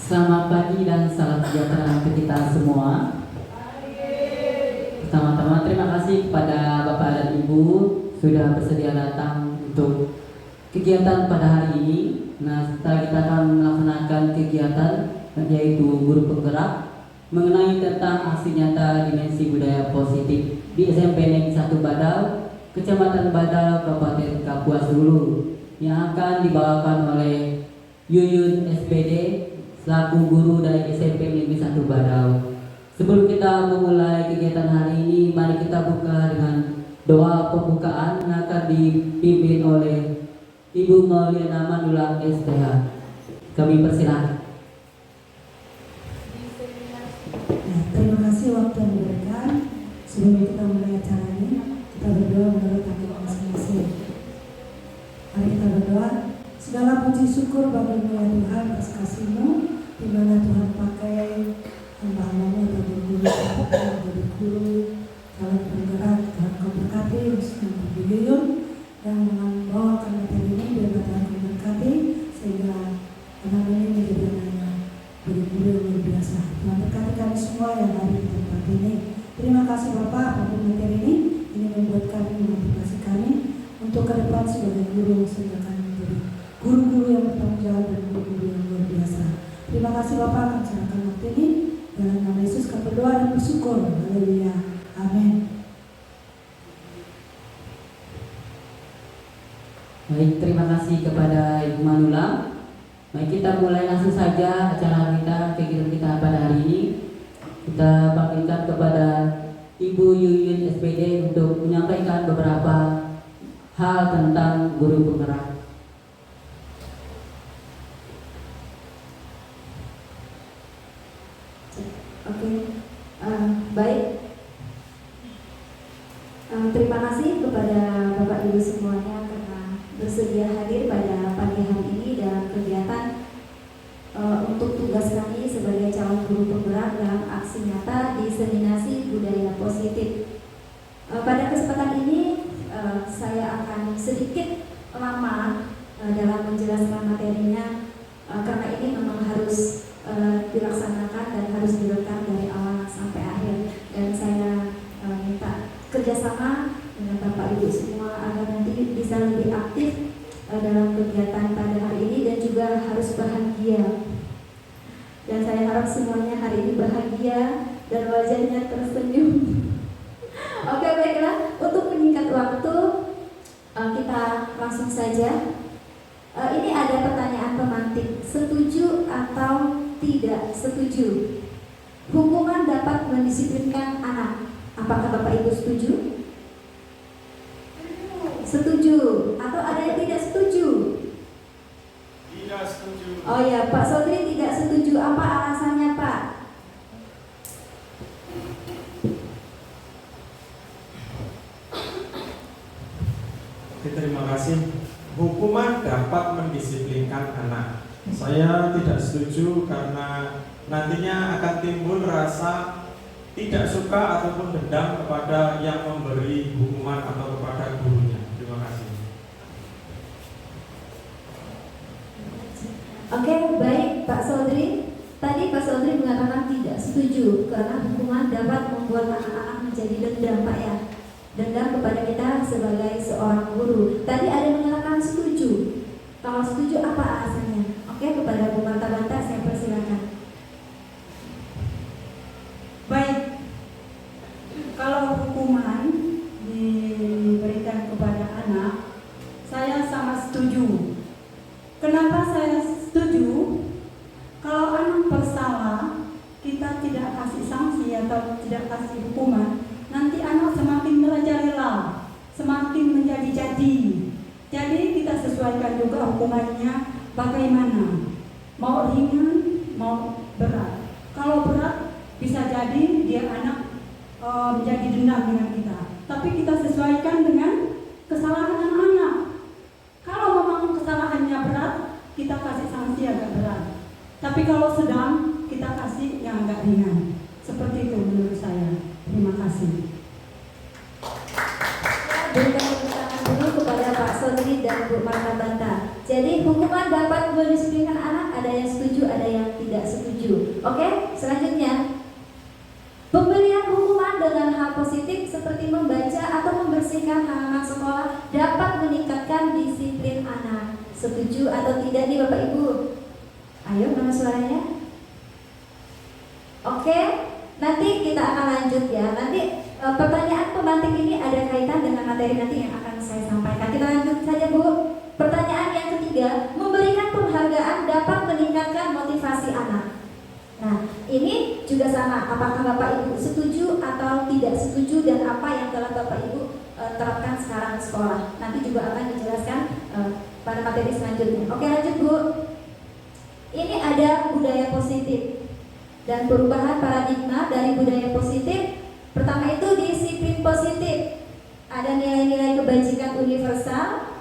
Selamat pagi dan salam sejahtera untuk kita semua. Pertama-tama terima kasih kepada Bapak dan Ibu sudah bersedia datang untuk kegiatan pada hari ini. Nah, setelah kita akan melaksanakan kegiatan yaitu guru penggerak mengenai tentang aksi nyata dimensi budaya positif di SMP Negeri 1 Badau, Kecamatan Badau, Kabupaten Kapuas Hulu, yang akan dibawakan oleh Yuyun SPD selaku guru dari SMP Negeri 1 Badau. Sebelum kita memulai kegiatan hari ini, mari kita buka dengan doa pembukaan yang akan dipimpin oleh Ibu Mauliana Mandula STH. Kami persilakan. Ya, terima kasih waktu yang diberikan. Sebelum kita mulai acara ini, kita berdoa menurut agama masing-masing. Mari kita berdoa. Segala puji syukur bagi-Mu ya Tuhan atas kasih-Mu, di mana Tuhan pakai hamba-Mu atau guru, jadi guru, calon penggerak. Tuhan Kau berkati khususnya bagi Yuyun yang membawakan materi ini, biar Tuhan Kau berkati sehingga anak ini menjadi anak bagi guru yang luar biasa. Tuhan berkati kami semua yang ada di tempat ini. Terima kasih Bapak, apapun materi ini membuat kami, memotivasi kami untuk ke depan sebagai guru, sehingga kami menjadi guru-guru yang bertanggung jawab dan guru-guru yang luar biasa. Terima kasih Bapak akan serahkan waktu ini. Dalam nama Yesus kami berdoa dan bersyukur. Haleluya. Amin. Baik, terima kasih kepada Ibu Manula. Baik, kita mulai langsung saja acara kita, kegiatan kita pada hari ini. Kita panggilkan kepada Ibu Yuyun SPD untuk menyampaikan beberapa hal tentang guru penggerak. Oke, baik. Terima kasih kepada Bapak Ibu semuanya karena bersedia hadir pada pagi hari ini dalam kegiatan untuk tugas kami sebagai calon guru penggerak dalam aksi nyata diseminasi budaya positif. Pada kesempatan ini saya akan sedikit lama dalam menjelaskan materinya karena ini memang harus dilaksanakan dan harus direkam dari awal sampai akhir, dan saya minta kerjasama dengan Bapak Ibu semua agar nanti bisa lebih aktif dalam kegiatan pada hari ini dan juga harus bahagia. Dan saya harap semuanya hari ini bahagia dan wajahnya tersenyum. Oke, baiklah, untuk menyingkat waktu kita langsung saja. Ini ada pertanyaan pemantik, setuju atau tidak setuju hukuman dapat mendisiplinkan anak? Apakah Bapak Ibu setuju? Setuju. Atau ada yang tidak setuju? Tidak setuju. Oh ya, Pak Sodri tidak setuju. Apa alasannya, Pak? Oke, terima kasih. Hukuman dapat mendisiplinkan anak. Saya tidak setuju karena nantinya akan timbul rasa tidak suka ataupun dendam kepada yang memberi hukuman atau kepada gurunya. Terima kasih. Oke, baik Pak Sodri. Tadi Pak Sodri mengatakan tidak setuju karena hukuman dapat membuat anak-anak menjadi dendam, Pak ya. Dendam kepada kita sebagai seorang guru. Tadi ada yang mengatakan setuju. Kalau setuju apa alasannya? Oke, kepada Bu Banta-Banta saya persilakan. Baik, kalau hukuman diberikan kepada anak, saya sangat setuju. Kenapa saya setuju? Kalau anak bersalah, kita tidak kasih sanksi atau tidak kasih hukuman, nanti anak semakin merajalela, semakin menjadi-jadi. Jadi kita sesuaikan juga hukumannya bagaimana, mau ringan, mau berat. Kalau berat bisa jadi dia anak menjadi dendam dengan kita. Tapi kita sesuaikan dengan kesalahan anak-anak. Kalau memang kesalahannya berat, kita kasih sanksi agak berat. Tapi kalau sedang, kita kasih yang agak ringan. Seperti itu menurut saya. Terima kasih. Berikan tepuk tangan dulu kepada Pak Sodri dan Bu Banta-Banta. Jadi hukuman dapat mendisiplinkan anak, ada yang setuju, ada yang tidak setuju. Oke, selanjutnya pemberian hukuman dengan hal positif seperti membaca atau membersihkan halaman sekolah dapat meningkatkan disiplin anak. Setuju atau tidak nih Bapak Ibu? Ayo, mana suaranya? Oke, nanti kita akan lanjut ya. Nanti pertanyaan pemantik ini ada kaitan dengan materi nanti yang akan saya sampaikan. Kita lanjut saja Bu. Pertanyaan yang ketiga, memberikan penghargaan dapat meningkatkan motivasi anak. Nah, ini juga sama. Apakah Bapak Ibu setuju atau tidak setuju dan apa yang telah Bapak Ibu terapkan sekarang di sekolah? Nanti juga akan dijelaskan pada materi selanjutnya. Oke, lanjut Bu. Ini ada budaya positif dan perubahan paradigma dari budaya positif. Pertama itu disiplin positif. Ada nilai-nilai kebajikan universal,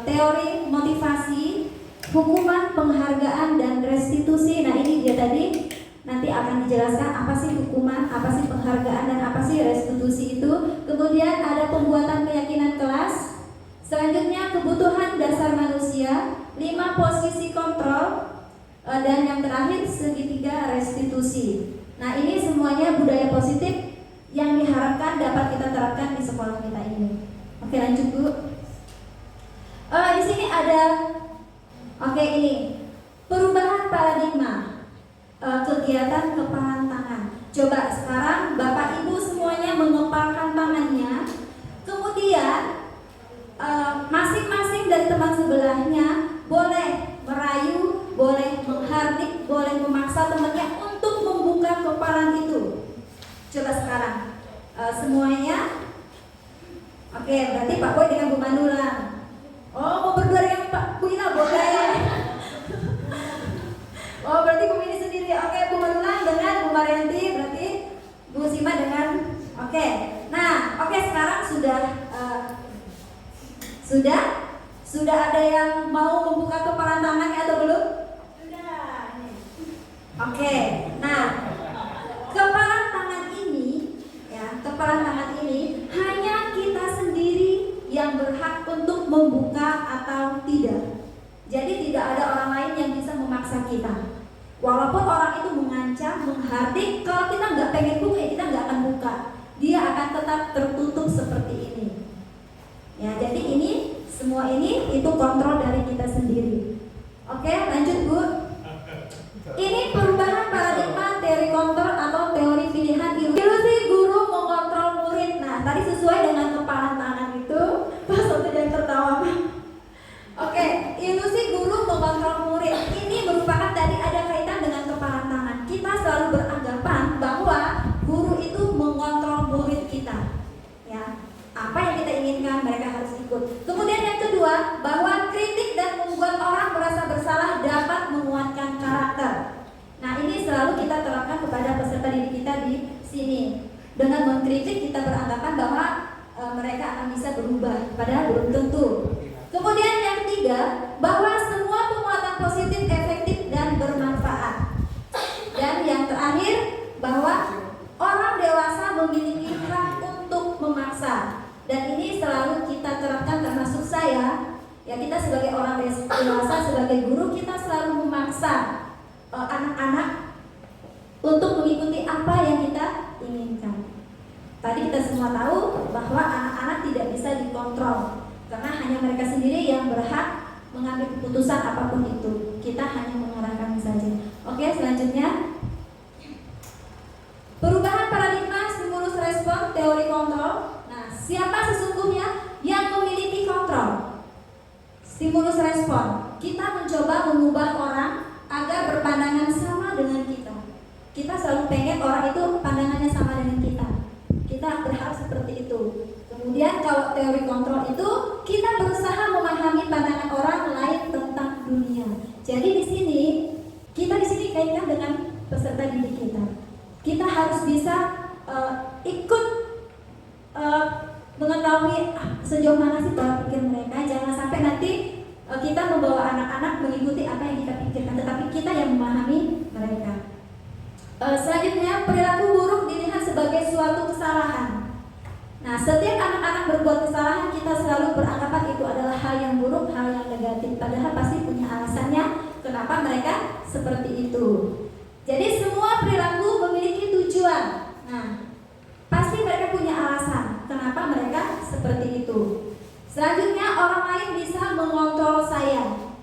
teori motivasi, hukuman, penghargaan, dan restitusi. Nah, ini dia tadi nanti akan dijelaskan apa sih hukuman, apa sih penghargaan, dan apa sih restitusi itu. Kemudian ada pembuatan keyakinan kelas. Selanjutnya kebutuhan dasar manusia, 5 posisi kontrol, dan yang terakhir segitiga restitusi. Nah, ini semuanya budaya positif yang diharapkan dapat kita terapkan di sekolah kita ini. Oke, lanjut Bu. Di sini ada, ini perubahan paradigma, kegiatan kepalan tangan. Coba sekarang Bapak Ibu semuanya mengepalkan tangannya, kemudian masing-masing dari teman sebelahnya boleh merayu, boleh menghardik, boleh memaksa temannya untuk membuka kepalan itu. Coba sekarang semuanya. Oke, berarti Pak Boy dengan Bu Manula. Oh, mau berdua dengan Pak Bu Ina boleh. Oh, berarti Bu Mini sendiri. Oke, Bu Manula dengan Bu Marianti, berarti Bu Sima dengan. Oke. Nah, sekarang sudah ada yang mau membuka kepalan tangannya atau belum? Sudah. Oke. Nah, kepalan tangan ini hanya kita sendiri yang berhak untuk membuka atau tidak. Jadi tidak ada orang lain yang bisa memaksa kita. Walaupun orang itu mengancam, menghardik, kalau kita nggak pengen buka, kita nggak akan buka. Dia akan tetap tertutup seperti ini. Ya, jadi semua ini itu kontrol dari kita sendiri. Oke, lanjut Bu. Ini perubahan paradigma teori kontrol atau teori pilihan ilusi guru mengontrol murid. Nah, tadi sesuai dengan kepalan tangan itu, pas waktu yang tertawa. Oke, ilusi guru mengontrol murid. Ini merupakan tadi ada kaitan dengan kepalan tangan. Kita selalu beranggapan bahwa guru itu mengontrol murid kita. Ya, apa yang kita inginkan mereka harus ikut. Kemudian yang kedua, bahwa kritik dan membuat orang merasa bersalah dapat menguatkan karakter. Nah, ini selalu kita terapkan kepada peserta didik kita di sini. Dengan mengkritik kita beranggapan bahwa mereka akan bisa berubah, padahal belum tentu. Kemudian yang ketiga, bahwa semua penguatan positif efektif dan bermanfaat. Dan yang terakhir, bahwa orang dewasa memiliki hak untuk memaksa. Dan ini selalu kita terapkan, termasuk saya. Ya, kita sebagai orang dewasa, sebagai guru, kita selalu memaksa anak-anak untuk mengikuti apa yang kita inginkan. Tadi kita semua tahu bahwa anak-anak tidak bisa dikontrol, karena hanya mereka sendiri yang berhak mengambil keputusan apapun itu. Kita hanya mengarahkan saja. Oke, selanjutnya perubahan paradigma stimulus respon teori kontrol. Nah, siapa sesungguhnya yang memiliki kontrol? Stimulus respon. Kita mencoba mengubah orang agar berpandangan sama dengan kita. Kita selalu pengen orang itu pandangannya sama dengan kita. Kita berharap seperti itu. Kemudian kalau teori kontrol itu kita berusaha memahami pandangan orang lain tentang dunia. Jadi di sini kita kaitkan dengan peserta didik kita. Kita harus bisa ikut mengetahui sejauh mana sih pola pikir mereka. Jangan sampai nanti kita membawa anak-anak mengikuti apa yang kita pikirkan, tetapi kita yang memahami mereka. Selanjutnya, perilaku buruk dilihat sebagai suatu kesalahan. Nah, setiap anak-anak berbuat kesalahan, kita selalu beranggapan itu adalah hal yang buruk, hal yang negatif. negatif, padahal pasti punya alasannya kenapa mereka seperti itu. Jadi semua perilaku memiliki tujuan. Nah, pasti mereka punya alasan kenapa mereka seperti itu. Selanjutnya, orang lain bisa mengontrol saya.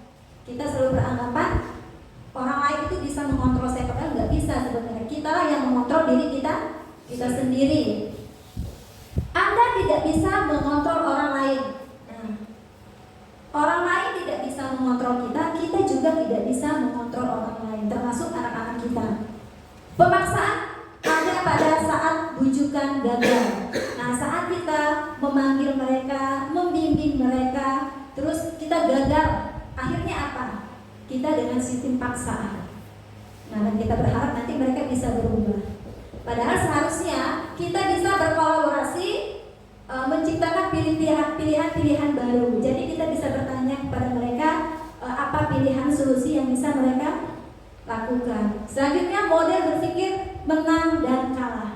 Kita selalu beranggapan orang lain itu bisa mengontrol saya, padahal nggak bisa sebenarnya. Kita lah yang mengontrol diri kita sendiri. Anda tidak bisa mengontrol orang lain. Nah, orang lain tidak bisa mengontrol kita, kita juga tidak bisa mengontrol orang lain, termasuk anak-anak kita. Pemaksaan ada pada saat bujukan gagal. Nah, saat kita memanggil mereka, membimbing mereka, terus kita gagal, akhirnya apa? Kita dengan sistem paksaan. Nah, dan kita berharap nanti mereka bisa berubah. Padahal seharusnya kita bisa berkolaborasi, menciptakan pilihan-pilihan baru. Jadi kita bisa bertanya kepada mereka apa pilihan solusi yang bisa mereka lakukan. Selanjutnya, model berpikir menang dan kalah.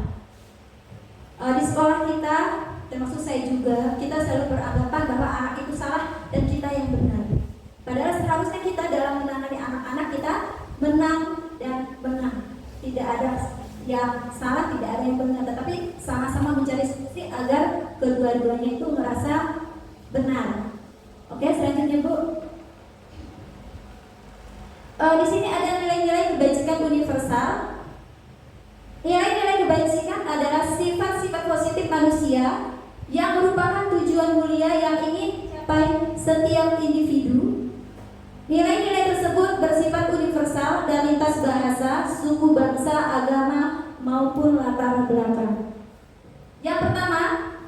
Di sekolah kita, termasuk saya juga, kita selalu beranggapan bahwa anak itu salah dan kita yang benar. Padahal seharusnya kita dalam menangani anak-anak kita menang dan menang. Tidak ada yang salah, tidak ada yang benar, tetapi sama-sama mencari solusi agar kedua-duanya itu merasa benar. Oke, selanjutnya Bu. Di sini ada nilai-nilai kebajikan universal. Nilai-nilai kebajikan adalah sifat-sifat positif manusia yang merupakan tujuan mulia yang ingin dicapai setiap individu. Nilai-nilai tersebut bersifat universal dan lintas bahasa, suku, bangsa, agama, maupun latar belakang. Yang pertama,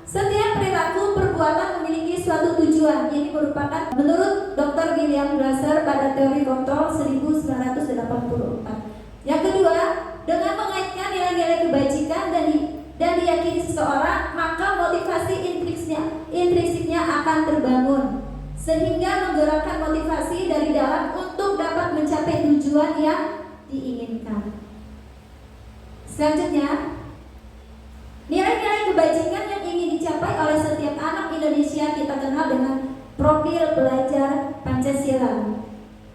setiap perilaku perbuatan memiliki suatu tujuan. Ini merupakan menurut Dr. William Glasser pada teori kontrol 1984. Yang kedua, dengan mengaitkan nilai-nilai kebajikan dan diyakini seseorang, maka motivasi intrinsiknya akan terbangun, sehingga menggerakkan motivasi dari dalam untuk dapat mencapai tujuan yang diinginkan. Selanjutnya, nilai-nilai kebajikan yang ingin dicapai oleh setiap anak Indonesia kita kenal dengan profil belajar Pancasila,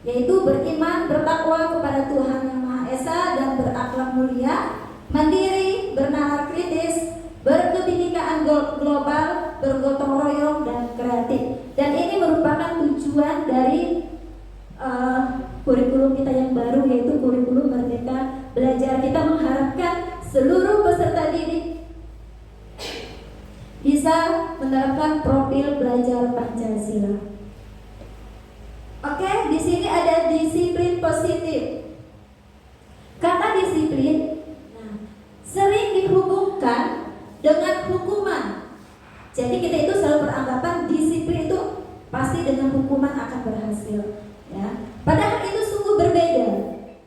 yaitu beriman, bertakwa kepada Tuhan Yang Maha Esa dan berakhlak mulia, mandiri, bernalar kritis, berkebinekaan global, bergotong royong, dan kreatif. Dan ini merupakan tujuan dari kurikulum kita yang baru, yaitu kurikulum Merdeka Belajar. Kita mengharapkan seluruh peserta didik bisa menerapkan profil belajar Pancasila. Oke, di sini ada disiplin positif. Kata disiplin sering dihubungkan dengan hukuman. Jadi kita itu selalu beranggapan disiplin itu pasti dengan hukuman akan berhasil, ya. Padahal itu sungguh berbeda.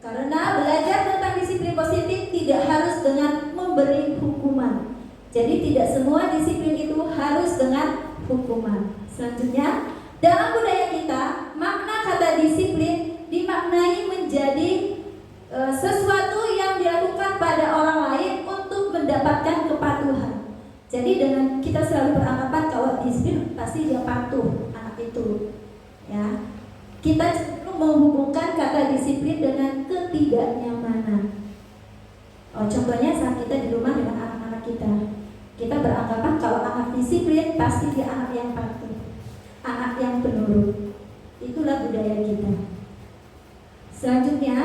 Karena belajar tentang disiplin positif tidak harus dengan memberi hukuman. Jadi tidak semua disiplin itu harus dengan hukuman. Selanjutnya, dalam budaya kita, makna kata disiplin dimaknai menjadi sesuatu yang dilakukan pada orang lain untuk mendapatkan kepatuhan. Jadi dengan kita selalu beranggapan kalau disiplin pasti dia patuh anak itu, ya. Kita cenderung menghubungkan kata disiplin dengan ketidaknyamanan. Contohnya saat kita di rumah dengan anak-anak kita beranggapan kalau anak disiplin pasti dia anak yang patuh, anak yang penurut. Itulah budaya kita. Selanjutnya,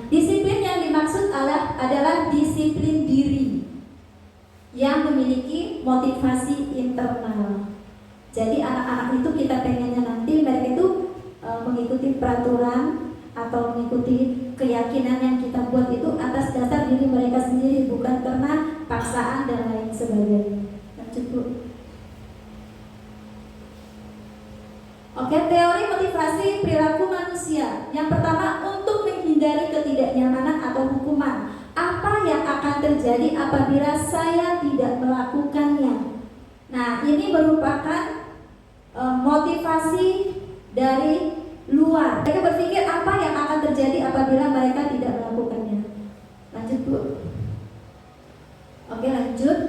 disiplin yang dimaksud adalah disiplin diri yang memiliki motivasi internal. Jadi anak-anak itu kita pengennya nanti mereka itu mengikuti peraturan atau mengikuti keyakinan yang kita buat itu atas dasar diri mereka sendiri, bukan karena paksaan dan lain sebagainya. Cukup. Oke, teori motivasi perilaku manusia. Yang pertama, untuk menghindari ketidaknyamanan atau hukuman. Apa yang akan terjadi apabila saya tidak melakukannya? Nah, ini merupakan motivasi dari luar. Mereka berpikir apa yang akan terjadi apabila mereka tidak melakukannya. Lanjut Bu. Oke, lanjut.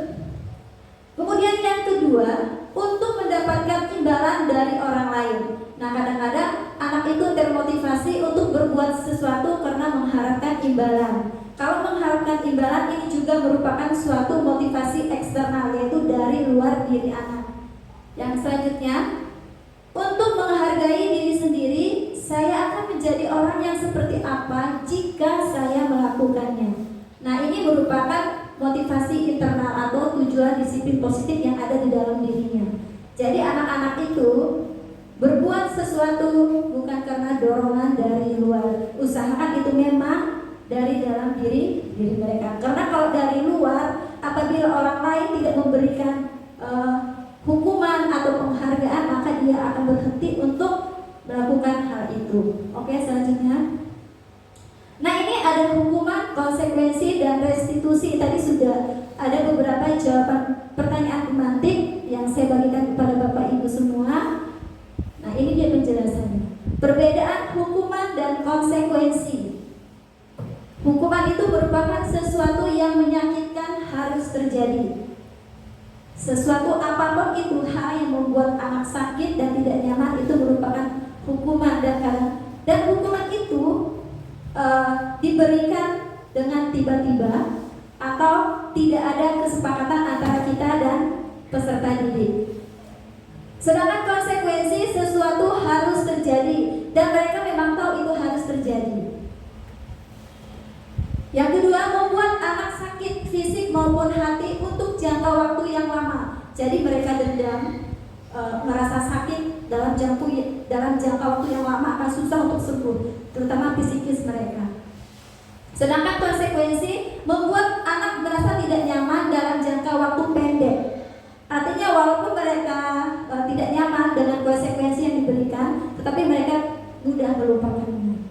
Kemudian yang kedua, untuk mendapatkan imbalan imbalan dari orang lain. Nah, kadang-kadang anak itu termotivasi untuk berbuat sesuatu karena mengharapkan imbalan. Kalau mengharapkan imbalan ini juga merupakan suatu motivasi eksternal, yaitu dari luar diri anak. Yang selanjutnya, untuk menghargai diri sendiri, saya akan menjadi orang yang seperti apa jika saya melakukannya. Nah, ini merupakan motivasi internal atau tujuan disiplin positif yang ada di dalam dirinya. Jadi anak-anak itu berbuat sesuatu bukan karena dorongan dari luar. Usahakan itu memang dari dalam diri mereka. Karena kalau dari luar, apabila orang lain tidak memberikan hukuman atau penghargaan, maka dia akan berhenti untuk melakukan hal itu. Oke, selanjutnya. Nah, ini ada hukuman, konsekuensi, dan restitusi. Tadi sudah ada beberapa jawaban pertanyaan pemantik yang saya bagikan kepada Bapak Ibu semua. Nah, ini dia penjelasannya. Perbedaan hukuman dan konsekuensi. Hukuman itu merupakan sesuatu yang menyakitkan harus terjadi. Sesuatu apapun itu, hal yang membuat anak sakit dan tidak nyaman itu merupakan hukuman, dan hukuman itu diberikan dengan tiba-tiba atau tidak ada kesepakatan antara kita dan peserta didik. Sedangkan konsekuensi, sesuatu harus terjadi dan mereka memang tahu itu harus terjadi. Yang kedua, membuat anak sakit fisik maupun hati untuk jangka waktu yang lama. Jadi mereka dendam, merasa sakit dalam jangka waktu yang lama, akan susah untuk sembuh, terutama psikis mereka. Sedangkan konsekuensi, membuat anak merasa tidak nyaman dalam jangka waktu pendek. Artinya walaupun mereka tidak nyaman dengan konsekuensi yang diberikan, tetapi mereka mudah melupakannya.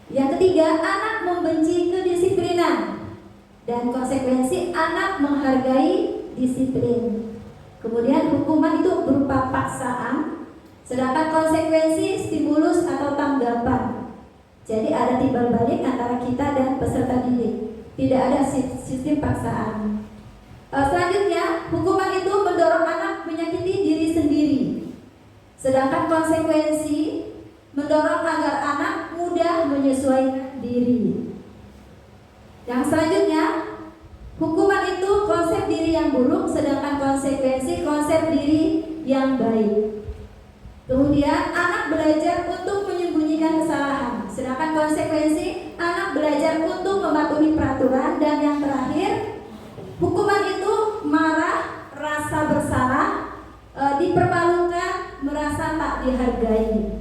Yang ketiga, anak membenci kedisiplinan, dan konsekuensi anak menghargai disiplin. Kemudian hukuman itu berupa paksaan, sedangkan konsekuensi stimulus atau tanggapan. Jadi ada timbal balik antara kita dan peserta didik. Tidak ada sistem paksaan. Selanjutnya, hukuman itu mendorong anak menyakiti diri sendiri, sedangkan konsekuensi mendorong agar anak mudah menyesuaikan diri. Yang selanjutnya, hukuman itu konsep diri yang buruk, sedangkan konsekuensi konsep diri yang baik. Kemudian anak belajar untuk menyembunyikan kesalahan, sedangkan konsekuensi anak belajar untuk mematuhi peraturan. Dan yang terakhir, hukuman itu marah, rasa bersalah, dipermalukan, merasa tak dihargai.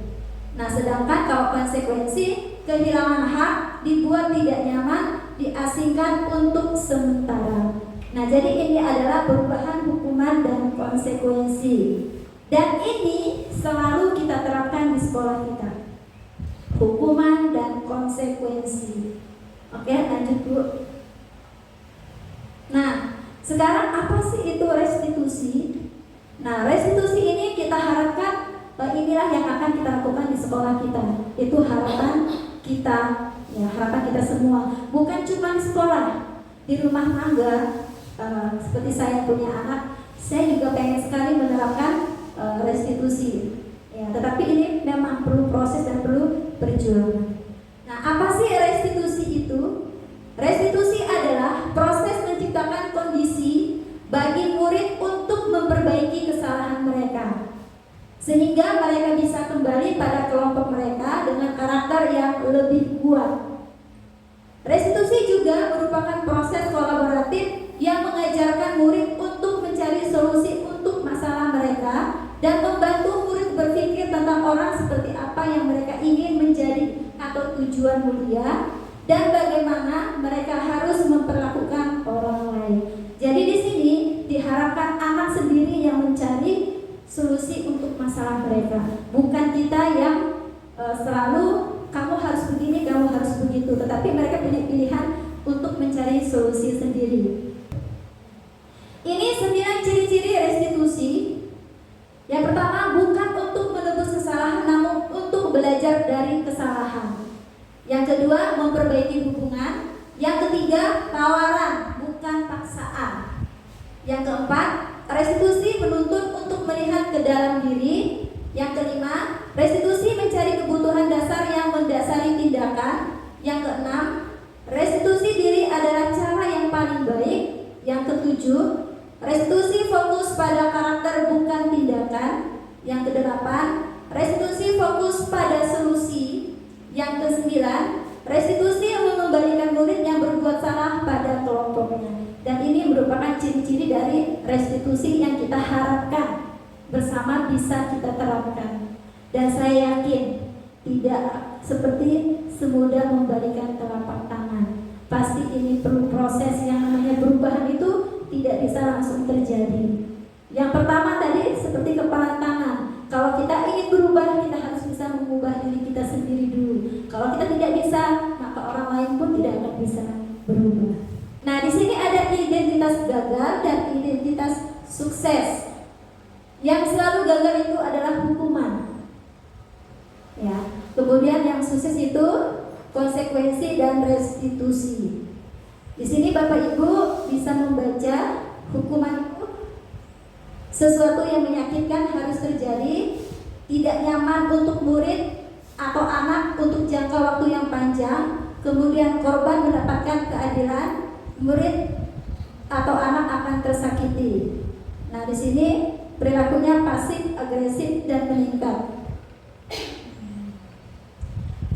Nah, sedangkan kalau konsekuensi, kehilangan hak, dibuat tidak nyaman, diasingkan untuk sementara. Nah, jadi ini adalah perubahan hukuman dan konsekuensi. Dan ini selalu kita terapkan di sekolah kita. Hukuman dan konsekuensi. Oke, lanjut Bu. Nah, sekarang apa sih itu restitusi? Nah, restitusi ini kita harapkan inilah yang akan kita lakukan di sekolah kita. Itu harapan kita, ya harapan kita semua. Bukan cuma di sekolah, di rumah tangga. Seperti saya punya anak, saya juga pengen sekali menerapkan restitusi. Ya, tetapi ini memang perlu proses dan perlu perjuangan. Nah, apa sih restitusi itu? Restitusi adalah proses menciptakan kondisi bagi murid untuk memperbaiki kesalahan mereka, sehingga mereka bisa kembali pada kelompok mereka dengan karakter yang lebih kuat. Restitusi juga merupakan proses kolaboratif yang mengajarkan murid untuk mencari solusi untuk masalah mereka dan membantu murid berpikir tentang orang seperti apa yang mereka ingin menjadi atau tujuan mulia, dan bagaimana mereka harus memperlakukan orang lain. Jadi di sini diharapkan anak sendiri yang mencari solusi untuk masalah mereka, bukan kita yang selalu kamu harus begini, kamu harus begitu, tetapi mereka punya pilihan untuk mencari solusi sendiri. Ini 9 ciri-ciri restitusi. Yang pertama, bukan untuk menebus kesalahan, namun untuk belajar dari kesalahan. Yang kedua, memperbaiki hubungan. Yang ketiga, tawaran, bukan paksaan. Yang keempat, restitusi menuntut untuk melihat ke dalam diri. Yang kelima, restitusi mencari kebutuhan dasar yang mendasari tindakan. Yang keenam, restitusi diri adalah cara yang paling baik. Yang ketujuh, restitusi fokus pada karakter bukan tindakan. Yang kedelapan, restitusi fokus pada solusi. Yang kesembilan, restitusi mengembalikan murid yang berbuat salah pada kelompoknya. Dan ini merupakan ciri-ciri dari restitusi yang kita harapkan bersama bisa kita terapkan. Dan saya yakin tidak seperti semudah membalikan telapak tangan. Pasti ini perlu proses yang namanya perubahan itu tidak bisa langsung terjadi. Yang pertama tadi seperti kepala tangan. Kalau kita ingin berubah, kita harus bisa mengubah diri kita sendiri dulu. Kalau kita tidak bisa, maka orang lain pun tidak akan bisa berubah. Nah, di sini ada identitas gagal dan identitas sukses. Yang selalu gagal itu adalah hukuman. Ya. Kemudian yang sukses itu konsekuensi dan restitusi. Di sini Bapak Ibu bisa membaca hukuman itu sesuatu yang menyakitkan harus terjadi, tidak nyaman untuk murid atau anak untuk jangka waktu yang panjang, kemudian korban mendapatkan keadilan, murid atau anak akan tersakiti. Nah, di sini perilakunya pasif, agresif dan meningkat.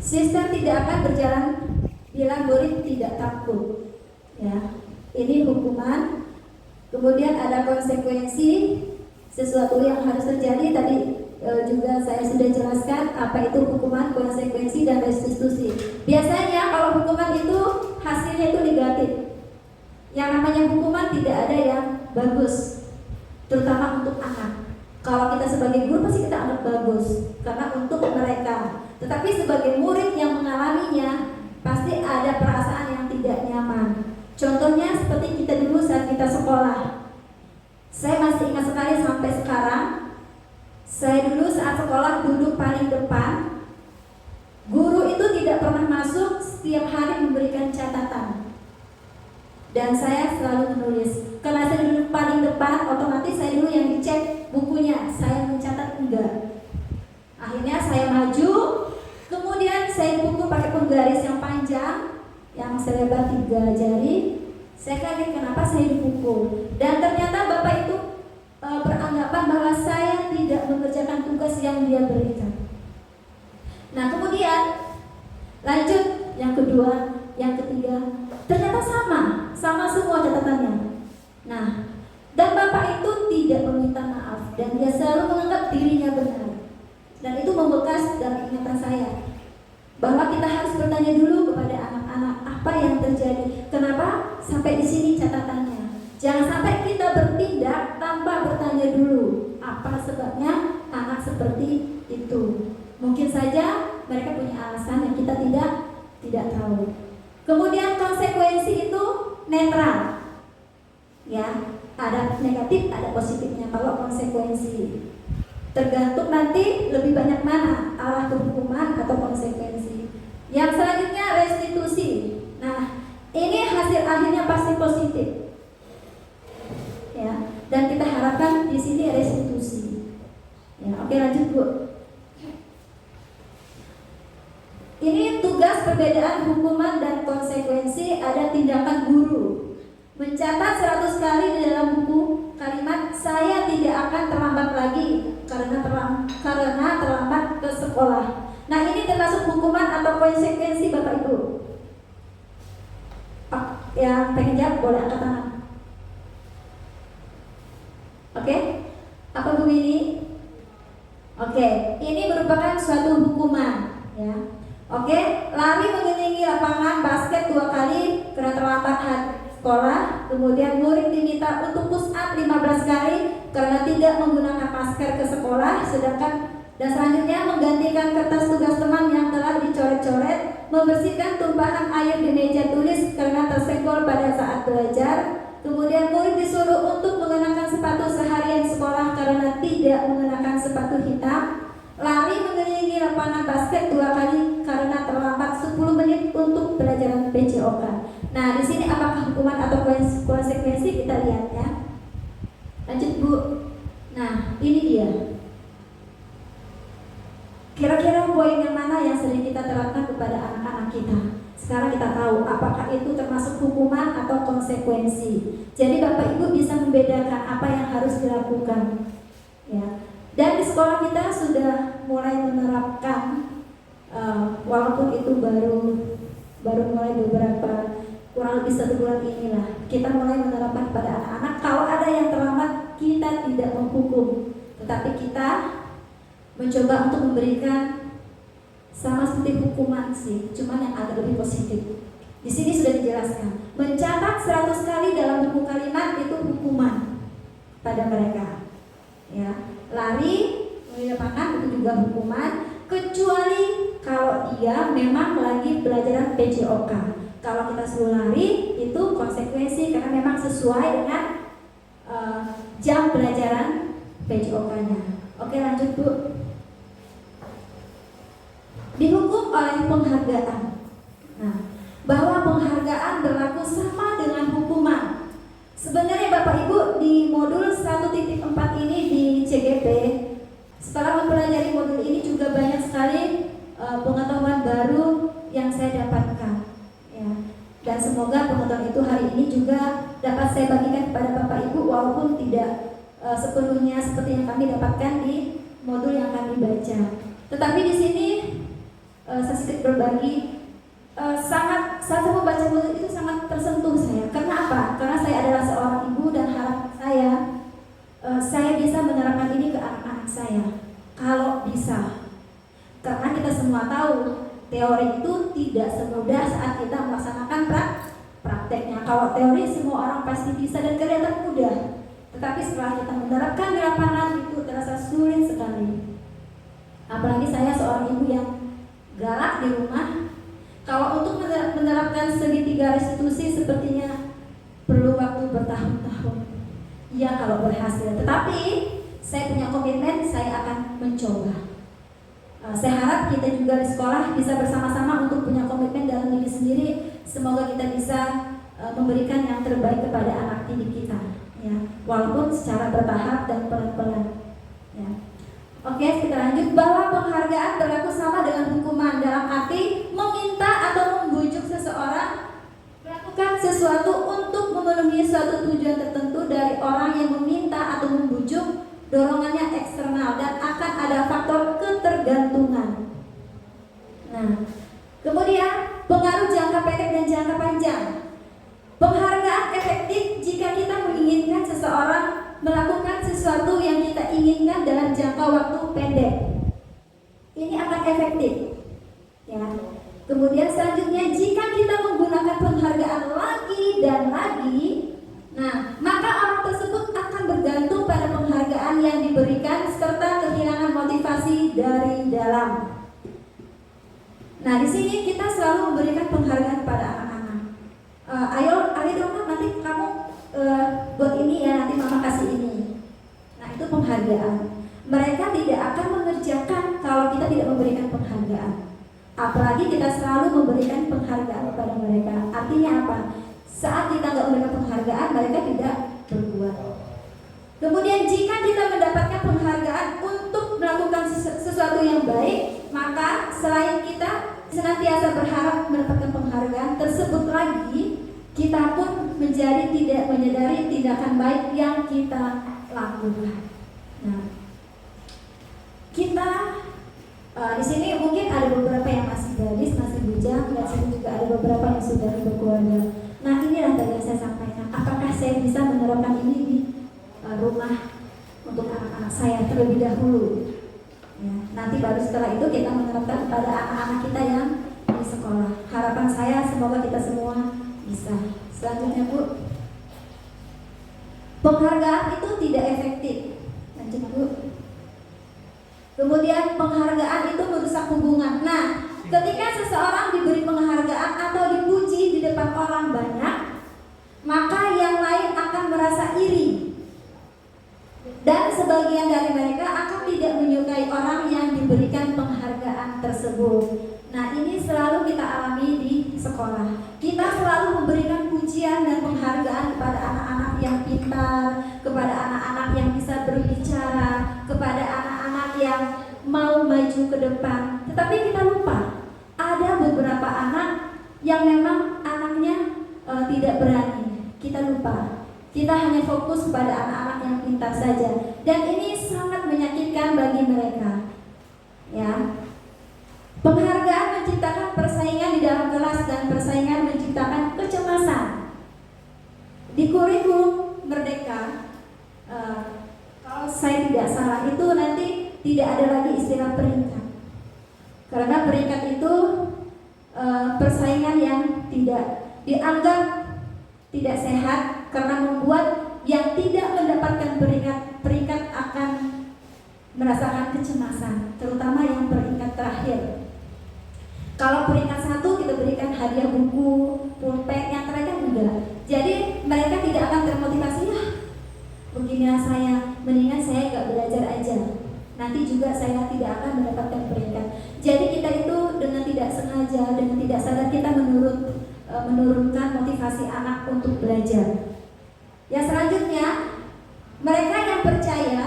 Sistem tidak akan berjalan bila murid tidak takut. Ya, ini hukuman. Kemudian ada konsekuensi, sesuatu yang harus terjadi. Tadi juga saya sudah jelaskan apa itu hukuman, konsekuensi dan restitusi. Biasanya kalau hukuman itu hasilnya itu negatif. Yang namanya hukuman tidak ada yang bagus, terutama untuk anak. Kalau kita sebagai guru pasti kita anggap bagus karena untuk mereka. Tetapi sebagai murid yang mengalaminya pasti ada perasaan yang tidak nyaman. Contohnya seperti kita dulu saat kita sekolah. Saya masih ingat sekali sampai sekarang. Saya dulu saat sekolah duduk paling depan. Guru itu tidak pernah masuk, setiap hari memberikan catatan. Dan saya selalu menulis. Karena saya duduk paling depan, otomatis saya dulu yang dicek bukunya. Saya mencatat enggak. Akhirnya saya maju, kemudian saya pukul pakai penggaris yang panjang, yang selebar 3 jari. Saya kaget kenapa saya dipukul. Dan ternyata Bapak itu beranggapan bahwa saya tidak mengerjakan tugas yang dia berikan. Nah, kemudian lanjut yang kedua, yang ketiga, ternyata sama semua catatannya. Nah, dan Bapak itu tidak meminta maaf dan dia selalu menganggap dirinya benar. Dan itu membekas dalam ingatan saya bahwa kita harus bertanya dulu kepada anak-anak apa yang terjadi, kenapa sampai di sini catatannya. Jangan sampai kita bertindak tanpa bertanya dulu apa sebabnya anak seperti itu. Mungkin saja mereka punya alasan yang kita tidak tahu. Kemudian konsekuensi itu netral, ya, ada negatif, ada positifnya. Kalau konsekuensi tergantung nanti lebih banyak mana arah ke hukuman atau konsekuensi. Yang selanjutnya restitusi. Nah, ini hasil akhirnya pasti positif, ya. Dan kita harapkan di sini restitusi. Ya, oke, lanjut Bu. Ini tugas perbedaan hukuman dan konsekuensi. Ada tindakan guru. Mencatat 100 kali di dalam buku kalimat saya tidak akan terlambat lagi karena terlambat ke sekolah. Nah, ini termasuk hukuman atau konsekuensi Bapak Ibu. Yang pengen jawab boleh angkat tangan. Oke? Apa Bu ini? Oke, ini merupakan suatu hukuman, ya. Oke, lari mengelilingi lapangan basket 2 kali karena terlambat sekolah. Kemudian murid diminta untuk push up 15 kali karena tidak menggunakan masker ke sekolah. Dan selanjutnya menggantikan kertas tugas teman yang telah dicoret-coret, membersihkan tumpahan air di meja tulis karena tersenggol pada saat belajar. Kemudian murid disuruh untuk mengenakan sepatu seharian sekolah karena tidak mengenakan sepatu hitam. Lari mengelilingi lapangan basket 2 kali karena terlambat 10 menit untuk pelajaran PJOK. Nah, di sini apakah hukuman atau konsekuensi kita lihat, ya. Lanjut Bu. Nah, ini dia. Kira-kira poin yang mana yang sering kita terapkan kepada anak-anak kita? Sekarang kita tahu apakah itu termasuk hukuman atau konsekuensi. Jadi Bapak Ibu bisa membedakan apa yang harus dilakukan. Ya. Dan di sekolah kita sudah mulai menerapkan, walaupun itu baru mulai beberapa, kurang lebih 1 bulan inilah, kita mulai menerapkan pada anak-anak. Kalau ada yang terlambat, kita tidak menghukum, tetapi kita mencoba untuk memberikan sama seperti hukuman sih, cuman yang agak lebih positif. Di sini sudah dijelaskan, mencatat 100 kali dalam buku kalimat itu hukuman pada mereka. Ya, lari, mengambil makan itu juga hukuman, kecuali kalau dia memang lagi pelajaran PJOK. Kalau kita suruh lari itu konsekuensi karena memang sesuai dengan jam pelajaran PJOK-nya. Oke, lanjut Bu. Dihukum oleh penghargaan. Nah, bahwa penghargaan berlaku sama dengan hukuman. Sebenarnya Bapak Ibu di modul 1.4 ini di CGP, setelah mempelajari modul ini juga banyak sekali pengetahuan baru yang saya dapatkan. Ya. Dan semoga pengetahuan itu hari ini juga dapat saya bagikan kepada Bapak Ibu walaupun tidak sepenuhnya seperti yang kami dapatkan di modul yang kami baca. Tetapi di sini saya sedikit berbagi, saat saya membaca modul itu sangat tersentuh saya. Karena apa? Karena saya adalah seorang ibu dan harapan saya bisa menerapkan ini ke anak-anak saya. Kalau bisa, karena kita semua tahu teori itu tidak semudah saat kita melaksanakan prakteknya. Kalau teori semua orang pasti bisa dan kelihatan mudah, tetapi setelah kita menerapkan di lapangan itu terasa sulit sekali. Apalagi saya seorang ibu yang galak di rumah. Kalau untuk menerapkan segitiga restitusi sepertinya perlu waktu bertahun-tahun. Ya kalau berhasil, tetapi saya punya komitmen, saya akan mencoba. Saya harap kita juga di sekolah bisa bersama-sama untuk punya komitmen dalam diri sendiri. Semoga kita bisa memberikan yang terbaik kepada anak didik kita, ya, walaupun secara bertahap dan pelan-pelan. Ya. Oke, kita lanjut. Bahwa penghargaan berlaku sama dengan hukuman dalam arti meminta atau membujuk seseorang melakukan sesuatu untuk memenuhi suatu tujuan tertentu dari orang yang meminta atau membujuk, dorongannya eksternal dan akan ada faktor ketergantungan. Nah, kemudian pengaruh jangka pendek dan jangka panjang. Penghargaan efektif jika kita menginginkan seseorang melakukan sesuatu yang kita inginkan dalam jangka waktu pendek. Ini akan efektif. Ya. Kemudian selanjutnya, jika kita menggunakan penghargaan lagi dan lagi, nah, maka orang tersebut akan bergantung pada penghargaan yang diberikan serta kehilangan motivasi dari dalam. Nah, di sini kita selalu memberikan penghargaan pada anak-anak. Ayo, Ali dong, nanti kamu buat ini ya, nanti mama kasih ini. Nah, itu penghargaan. Mereka tidak akan mengerjakan kalau kita tidak memberikan penghargaan. Apalagi kita selalu memberikan penghargaan kepada mereka. Artinya apa? Saat kita nggak memberikan penghargaan, mereka tidak berbuat. Kemudian jika kita mendapatkan penghargaan untuk melakukan sesuatu yang baik, maka selain kita senantiasa berharap mendapatkan penghargaan tersebut lagi, kita pun menjadi tidak menyadari tindakan baik yang kita lakukan. Nah, kita di sini mungkin ada beberapa yang masih gadis, masih bujang, dan sini juga ada beberapa yang sudah berkeluarga. Nah, inilah tadi yang saya sampaikan. Apakah saya bisa menerapkan ini di rumah untuk anak-anak saya terlebih dahulu? Ya, nanti baru setelah itu kita menerapkan pada anak-anak kita yang di sekolah. Harapan saya semoga kita semua bisa. Selanjutnya Bu, penghargaan itu tidak efektif. Lanjut Bu. Kemudian penghargaan itu merusak hubungan. Nah, ketika seseorang diberi penghargaan atau dipuji di depan orang banyak, maka yang lain akan merasa iri. Dan sebagian dari mereka akan tidak menyukai orang yang diberikan penghargaan tersebut. Nah, ini selalu kita alami di sekolah. Kita selalu memberikan pujian dan penghargaan kepada anak-anak yang pintar, kepada anak-anak yang bisa berbicara, kepada anak-anak yang mau maju ke depan, tetapi kita lupa ada beberapa anak yang memang anaknya tidak berani. Kita lupa. Kita hanya fokus pada anak-anak yang pintar saja, dan ini sangat menyakitkan bagi mereka. Ya, penghargaan menciptakan persaingan di dalam kelas dan persaingan menciptakan kecemasan. Di kurikulum Merdeka, kalau saya tidak salah itu nanti tidak ada lagi istilah peringkat, karena peringkat itu persaingan yang tidak dianggap tidak sehat, karena membuat yang tidak mendapatkan peringkat akan merasakan kecemasan, terutama yang peringkat terakhir. Kalau peringkat 1 kita berikan hadiah buku, pulpen, yang terakhir enggak. Jadi mereka tidak akan termotivasi, ya beginilah saya, mendingan saya nggak belajar aja, nanti juga saya tidak akan mendapatkan peringkat. Jadi kita itu dengan tidak sengaja, dengan tidak sadar kita menurunkan motivasi anak untuk belajar. Yang selanjutnya, mereka yang percaya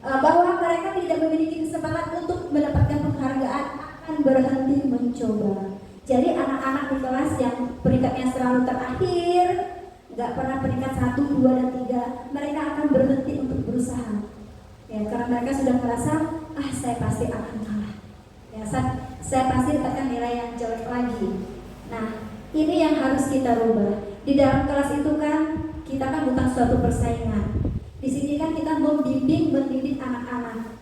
bahwa mereka tidak memiliki kesempatan untuk mendapatkan penghargaan akan berhenti mencoba. Jadi anak-anak di kelas yang peringkatnya selalu terakhir, nggak pernah peringkat 1, 2, dan 3, mereka akan berhenti untuk berusaha. Ya, karena mereka sudah merasa, saya pasti akan kalah. Ya, saya pasti dapatkan nilai yang jelek lagi. Nah, ini yang harus kita rubah. Di dalam kelas itu kan kita kan bukan suatu persaingan. Di sini kan kita mendidik anak-anak.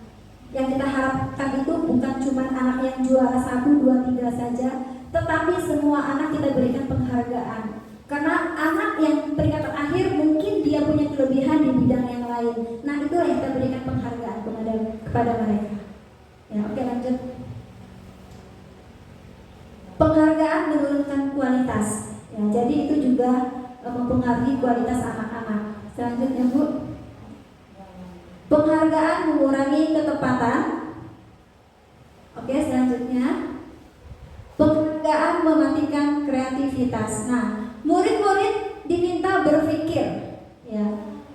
Yang kita harapkan itu bukan cuma anak yang juara 1, 2, 3 saja, tetapi semua anak kita berikan penghargaan. Karena anak yang peringkat terakhir mungkin dia punya kelebihan di bidang yang lain. Nah, itulah yang kita berikan penghargaan kepada mereka. Ya, oke, lanjut. Penghargaan menurunkan kualitas. Ya, jadi itu juga mempengaruhi kualitas anak-anak. Selanjutnya, Bu. Penghargaan mengurangi ketepatan. Oke, selanjutnya. Penghargaan mematikan kreativitas. Nah, murid-murid diminta berpikir ya,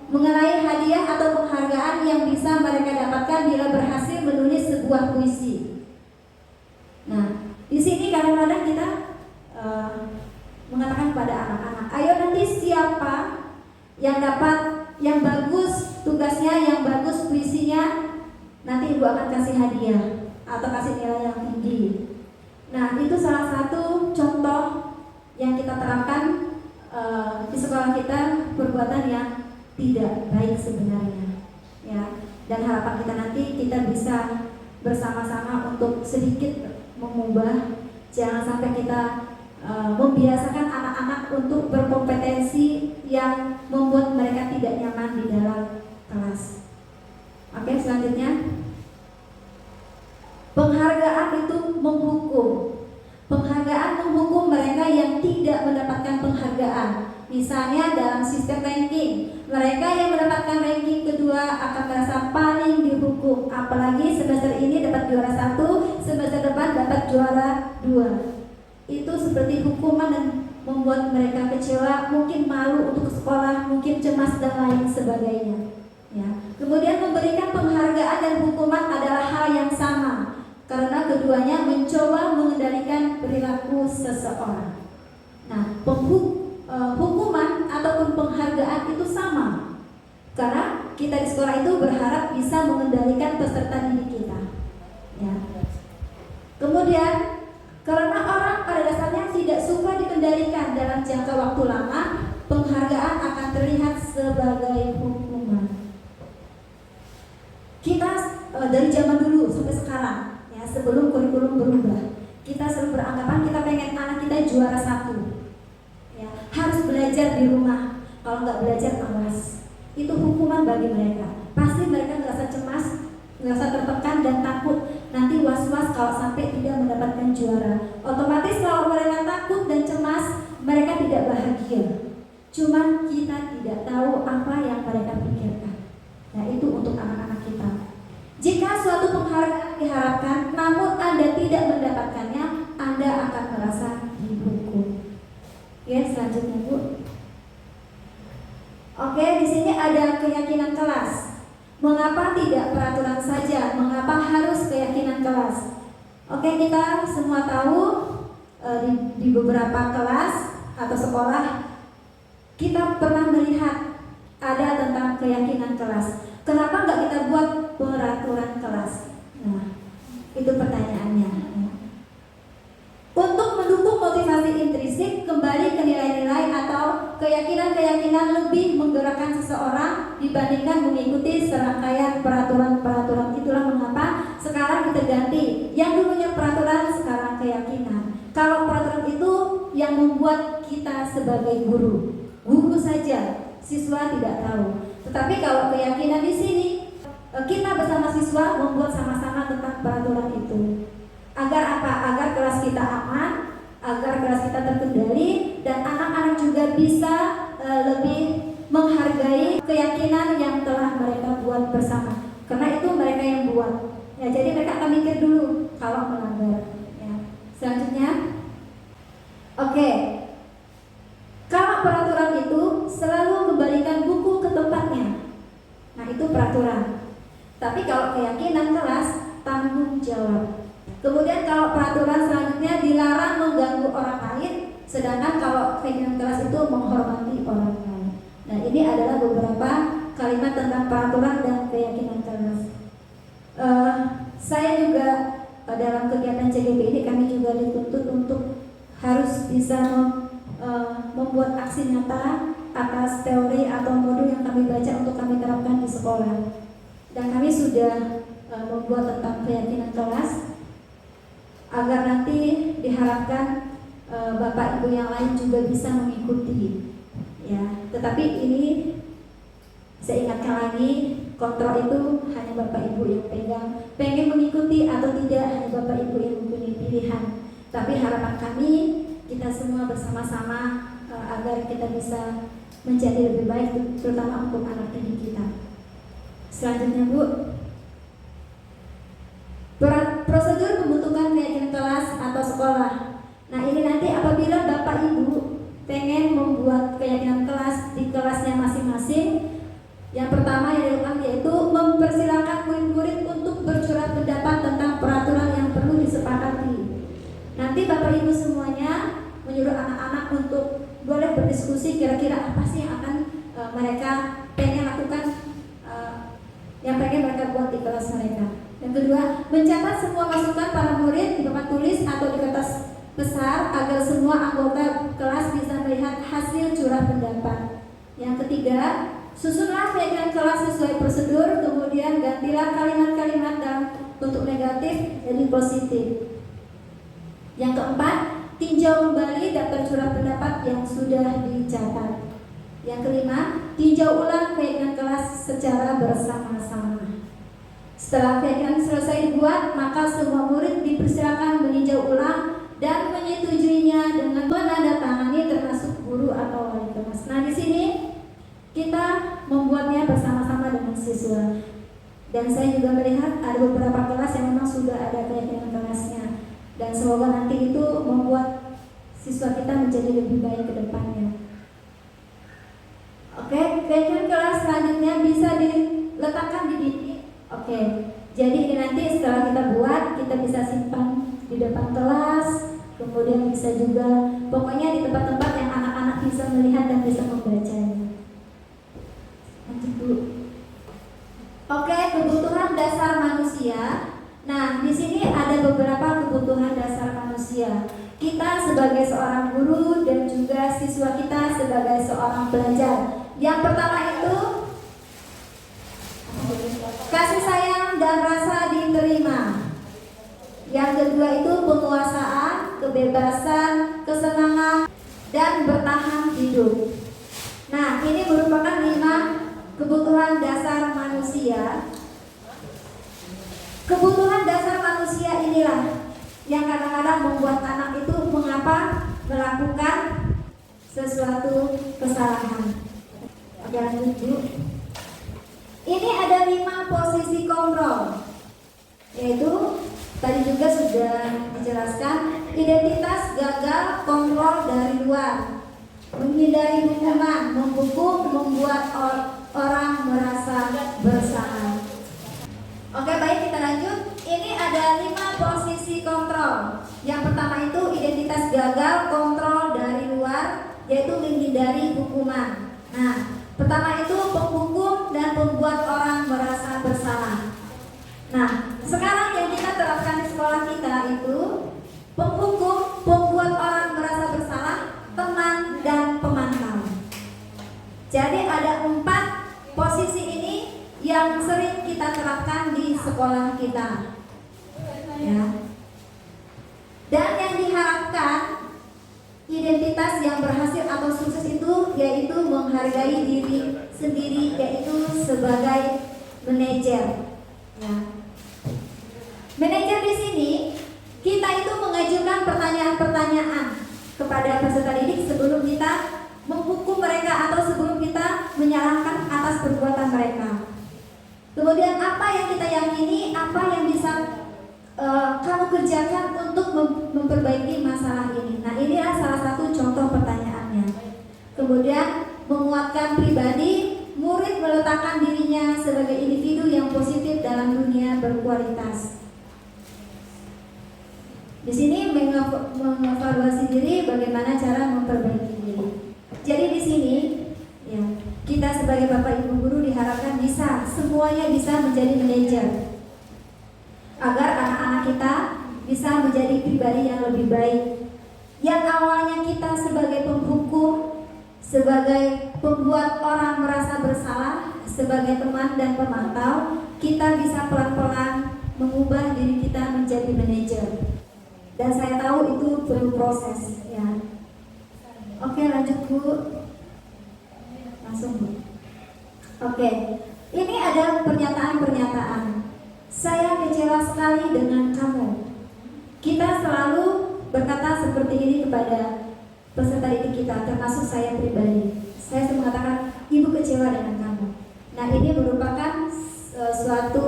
mengenai hadiah atau penghargaan yang bisa mereka dapatkan bila berhasil menulis sebuah puisi. Nah, di sini kadang-kadang kita mengatakan pada anak-anak, ayo nanti siapa yang dapat, yang bagus tugasnya, yang bagus puisinya, nanti ibu akan kasih hadiah atau kasih nilai yang tinggi. Nah, itu salah satu contoh yang kita terapkan di sekolah kita, perbuatan yang tidak baik sebenarnya. Ya, dan harapan kita nanti kita bisa bersama-sama untuk sedikit mengubah, jangan sampai kita membiasakan anak-anak untuk berkompetensi yang membuat mereka tidak nyaman di dalam kelas. Oke, selanjutnya, penghargaan itu menghukum. Penghargaan menghukum mereka yang tidak mendapatkan penghargaan. Misalnya dalam sistem ranking, mereka yang mendapatkan ranking kedua akan merasa paling dihukum. Apalagi semester ini dapat juara 1, semester depan dapat juara 2. Itu seperti hukuman dan membuat mereka kecewa, mungkin malu untuk sekolah, mungkin cemas dan lain sebagainya. Ya. Kemudian memberikan penghargaan dan hukuman adalah hal yang sama, karena keduanya mencoba mengendalikan perilaku seseorang. Nah, hukuman ataupun penghargaan itu sama, karena kita di sekolah itu berharap bisa mengendalikan peserta didik kita. Ya. Kemudian, karena orang pada dasarnya tidak suka dikendalikan dalam jangka waktu lama, penghargaan akan terlihat sebagai hukuman. Kita dari zaman dulu sampai sekarang, ya, sebelum kurikulum berubah, kita selalu beranggapan kita pengen anak kita juara 1. Ya, harus belajar di rumah. Kalau nggak belajar, awas. Itu hukuman bagi mereka. Pasti mereka merasa cemas, merasa tertekan dan takut. Nanti was-was kalau sampai tidak mendapatkan juara. Otomatis kalau mereka takut dan cemas, mereka tidak bahagia. Cuman kita tidak tahu apa yang mereka pikirkan. Nah, itu untuk anak-anak kita. Jika suatu penghargaan diharapkan, namun Anda tidak mendapatkannya, Anda akan merasa dihukum. Ya, selanjutnya, Bu. Oke, di sini ada keyakinan kelas. Mengapa tidak peraturan saja? Mengapa Oke, kita semua tahu di beberapa kelas atau sekolah kita pernah melihat ada tentang keyakinan kelas. Kenapa nggak kita buat peraturan kelas? Nah, itu pertanyaannya. Untuk mendukung motivasi intrinsik, kembali ke nilai-nilai atau keyakinan-keyakinan lebih menggerakkan seseorang dibandingkan mengikuti serangkaian peraturan-peraturan. Itulah mengapa sekarang kita ganti. Yang dulunya peraturan, sekarang keyakinan. Kalau peraturan itu yang membuat kita sebagai guru saja, siswa tidak tahu. Tetapi kalau keyakinan di sini, kita bersama siswa membuat sama-sama tentang peraturan itu. Agar apa? Agar kelas kita aman, agar kelas kita terkendali, dan anak-anak juga bisa lebih menghargai keyakinan yang telah mereka buat bersama. Karena itu mereka yang buat. Ya, jadi mereka akan mikir dulu kalau melanggar. Ya. Selanjutnya, oke. Kalau peraturan itu selalu kembalikan buku ke tempatnya. Nah, itu peraturan. Tapi kalau keyakinan kelas, tanggung jawab. Kemudian kalau peraturan selanjutnya dilarang mengganggu orang lain, sedangkan kalau keyakinan kelas itu menghormati orang lain. Nah, ini adalah beberapa kalimat tentang peraturan dan keyakinan kelas. Saya juga dalam kegiatan CGP ini kami juga dituntut untuk harus bisa membuat aksi nyata atas teori atau modul yang kami baca untuk kami terapkan di sekolah. Dan kami sudah membuat tentang keyakinan kelas, agar nanti diharapkan Bapak Ibu yang lain juga bisa mengikuti. Ya, tetapi ini saya ingatkan lagi, kontrol itu hanya Bapak Ibu yang pegang. Pengen mengikuti atau tidak hanya Bapak Ibu yang mempunyai pilihan. Tapi harapan kami kita semua bersama-sama agar kita bisa menjadi lebih baik, terutama untuk anak didik kita. Selanjutnya, Bu, prosedur pembentukan keyakinan kelas atau sekolah. Nah, ini nanti apabila Bapak Ibu pengen membuat keyakinan kelas di kelasnya masing-masing, yang pertama yang dilakukan yaitu mempersilahkan murid-murid untuk bercurah pendapat tentang peraturan yang perlu disepakati. Nanti Bapak Ibu semuanya menyuruh anak-anak untuk boleh berdiskusi kira-kira apa sih yang akan mereka pengen lakukan, yang pengen mereka buat di kelas mereka. Yang kedua, mencatat semua masukan para murid di papan tulis atau di kertas besar agar semua anggota kelas bisa melihat hasil curah pendapat. Yang ketiga, susunlah keyakinan kelas sesuai prosedur, kemudian gantilah kalimat-kalimat dalam bentuk negatif jadi positif. Yang keempat, tinjau kembali daftar curah pendapat yang sudah dicatat. Yang kelima, tinjau ulang keyakinan kelas secara bersama-sama. Setelah keyakinan selesai dibuat, maka semua murid dipersilakan meninjau ulang dan menyetujuinya dengan menandatangani termasuk guru atau wali kelas. Nah, di sini kita membuatnya bersama-sama dengan siswa. Dan saya juga melihat ada beberapa kelas yang memang sudah ada keyakinan kelasnya. Dan semoga nanti itu membuat siswa kita menjadi lebih baik ke depannya. Oke, keyakinan kelas selanjutnya bisa diletakkan di dinding. Oke, jadi ini nanti setelah kita buat, kita bisa simpan di depan kelas, kemudian bisa juga, pokoknya di tempat-tempat yang anak-anak bisa melihat dan bisa membacanya. Lanjut dulu. Oke, kebutuhan dasar manusia. Nah, di sini ada beberapa kebutuhan dasar manusia. Kita sebagai seorang guru dan juga siswa kita sebagai seorang pelajar. Yang pertama itu kasih sayang dan rasa diterima. Yang kedua itu penguasaan, kebebasan, kesenangan, dan bertahan hidup. Nah, ini merupakan 5 kebutuhan dasar manusia. Kebutuhan dasar manusia inilah yang kadang-kadang membuat anak itu mengapa melakukan sesuatu kesalahan. Oke, lanjut dulu. Ini ada 5 posisi kontrol, yaitu tadi juga sudah dijelaskan, identitas, gagal, kontrol dari luar, menghindari hukuman, menghukum, membuat orang merasa bersalah. Oke, baik, kita lanjut. Ini ada 5 posisi kontrol. Yang pertama itu identitas gagal, kontrol dari luar, yaitu menghindari hukuman. Nah, pertama itu penghukum dan pembuat orang merasa bersalah. Nah, sekarang yang kita terapkan di sekolah kita itu penghukum, pembuat orang merasa bersalah, teman, dan pemantau. Jadi ada 4 posisi ini yang sering kita terapkan di sekolah kita, ya. Dan yang diharapkan identitas yang berhasil atau sukses itu yaitu menghargai diri sendiri, yaitu sebagai manajer, ya. Manajer di sini kita itu mengajukan pertanyaan-pertanyaan kepada peserta didik sebelum kita menghukum mereka atau sebelum kita menyalahkan atas perbuatan mereka. Kemudian apa yang kita yakini, apa yang bisa kamu kerjakan untuk memperbaiki masalah ini. Nah, inilah salah satu contoh pertanyaannya. Kemudian menguatkan pribadi, murid meletakkan dirinya sebagai individu yang positif dalam dunia berkualitas. Di sini mengevaluasi diri, bagaimana cara memperbaiki diri. Jadi di sini, ya, kita sebagai Bapak Ibu guru diharapkan semuanya bisa menjadi manajer, agar anak-anak kita bisa menjadi pribadi yang lebih baik. Yang awalnya kita sebagai penghukum, sebagai pembuat orang merasa bersalah, sebagai teman dan pemantau, kita bisa pelan-pelan mengubah diri kita menjadi manajer. Dan saya tahu itu perlu proses, ya. Oke, lanjut Bu. Langsung Bu. Oke, ini ada pernyataan-pernyataan. Saya kecewa sekali dengan kamu. Kita selalu berkata seperti ini kepada peserta didik kita, termasuk saya pribadi. Saya selalu mengatakan, ibu kecewa dengan kamu. Nah, ini merupakan suatu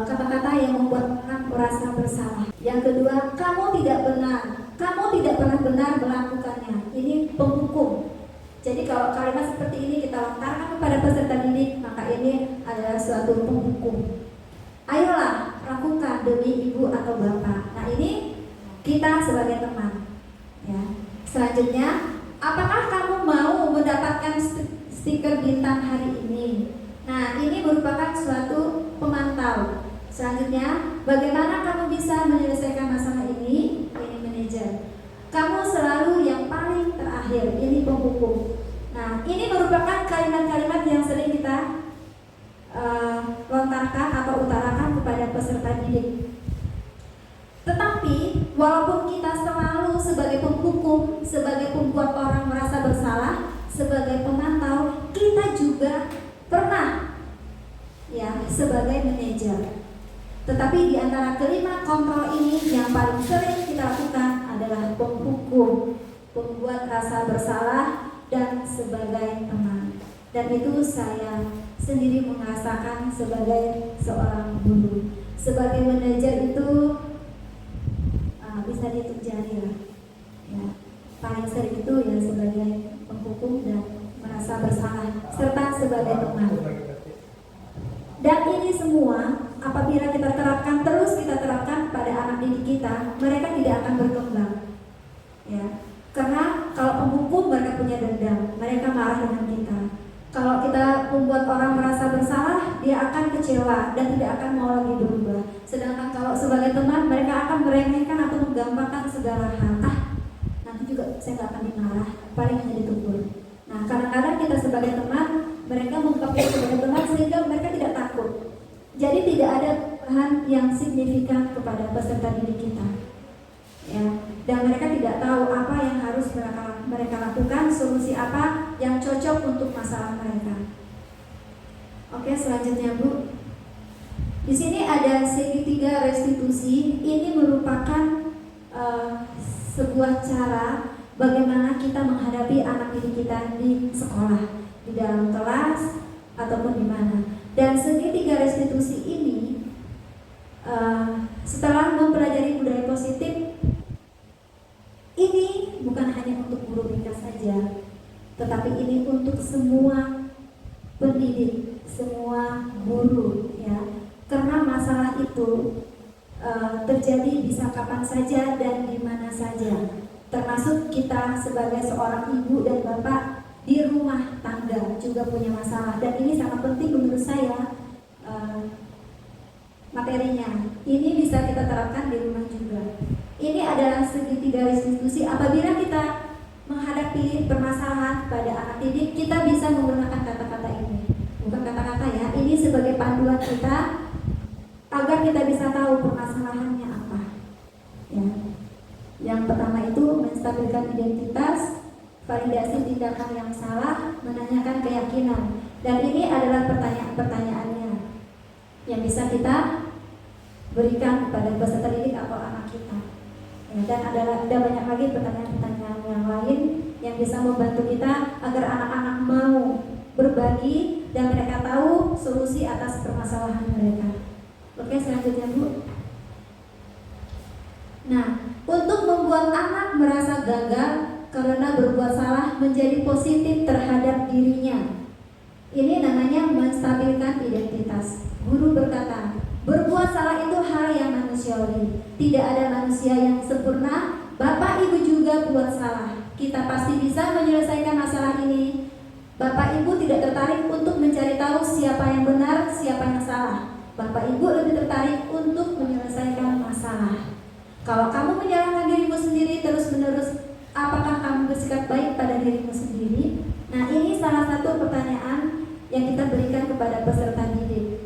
kata-kata yang membuat orang merasa bersalah. Yang kedua, kamu tidak benar. Kamu tidak pernah benar melakukannya. Ini penghukum. Jadi kalau kalimat seperti ini kita lontarkan kepada peserta didik, maka ini adalah suatu penghukum. Ayolah, lakukan demi ibu atau bapak. Nah, ini kita sebagai teman, ya. Selanjutnya, apakah kamu mau mendapatkan stiker bintang hari ini? Nah, ini merupakan suatu pemantau. Selanjutnya, bagaimana kamu bisa menyelesaikan masalah ini? Ini manajer. Kamu selalu yang paling terakhir. Ini penghukum. Nah, ini merupakan kalimat-kalimat yang sering kita lontarkan atau utarakan kepada peserta didik. Tetapi, walaupun kita selalu sebagai penghukum, sebagai pembuat orang merasa bersalah, sebagai pemantau, kita juga pernah, ya, sebagai manajer. Tetapi di antara kelima kontrol ini yang paling sering kita lakukan adalah penghukum, pembuat rasa bersalah, dan sebagai teman. Dan itu saya sendiri merasakan sebagai seorang guru. Sebagai manajer itu bisa dihitung jari lah, ya. Paling sering itu ya sebagai penghukum dan merasa bersalah, serta sebagai teman. Dan ini semua apabila kita terapkan, terus kita terapkan pada anak didik kita, mereka tidak akan berkembang, ya. Karena kalau penghukum mereka punya dendam, mereka marah dengan kita. Kalau kita membuat orang merasa bersalah, dia akan kecewa dan tidak akan mau lagi berubah. Sedangkan kalau sebagai teman, mereka akan meremehkan atau menggampangkan segala hal. Nanti juga saya nggak akan dimarah, paling hanya ditegur. Nah, kadang-kadang kita sebagai teman, mereka menganggap kita sebagai teman sehingga mereka tidak takut. Jadi tidak ada perubahan yang signifikan kepada peserta didik kita, ya. Dan mereka tidak tahu apa yang harus mereka lakukan, solusi apa yang cocok untuk masalah mereka. Oke, selanjutnya Bu. Di sini ada segitiga restitusi. Ini merupakan sebuah cara bagaimana kita menghadapi anak didik kita di sekolah, di dalam kelas ataupun di mana. Dan segitiga restitusi ini setelah mempelajari budaya positif, ini bukan hanya untuk guru BK saja, tetapi ini untuk semua pendidik, semua guru, ya. Karena masalah itu terjadi bisa kapan saja dan di mana saja. Termasuk kita sebagai seorang ibu dan bapak di rumah tangga juga punya masalah, dan ini sangat penting menurut saya. Materinya ini bisa kita terapkan di rumah juga. Ini adalah segitiga restitusi. Apabila kita menghadapi permasalahan pada anak didik, kita bisa menggunakan kata-kata ini. Bukan kata-kata ya, ini sebagai panduan kita agar kita bisa tahu permasalahannya apa. Ya. Yang pertama itu menstabilkan identitas, validasi tindakan yang salah, menanyakan keyakinan. Dan ini adalah pertanyaan-pertanyaannya yang bisa kita berikan kepada peserta didik atau anak kita. Ya, dan ada banyak lagi pertanyaan-pertanyaan yang lain yang bisa membantu kita agar anak-anak mau berbagi dan mereka tahu solusi atas permasalahan mereka. Oke, selanjutnya Bu. Nah, untuk membuat anak merasa gagal karena berbuat salah menjadi positif terhadap dirinya, ini namanya menstabilkan identitas. Guru berkata, berbuat salah itu hal yang manusiawi. Tidak ada manusia yang sempurna. Bapak Ibu juga buat salah. Kita pasti bisa menyelesaikan masalah ini. Bapak Ibu tidak tertarik untuk mencari tahu siapa yang benar, siapa yang salah. Bapak Ibu lebih tertarik untuk menyelesaikan masalah. Kalau kamu menyalahkan dirimu sendiri terus-menerus, apakah kamu bersikap baik pada dirimu sendiri? Nah, ini salah satu pertanyaan yang kita berikan kepada peserta didik.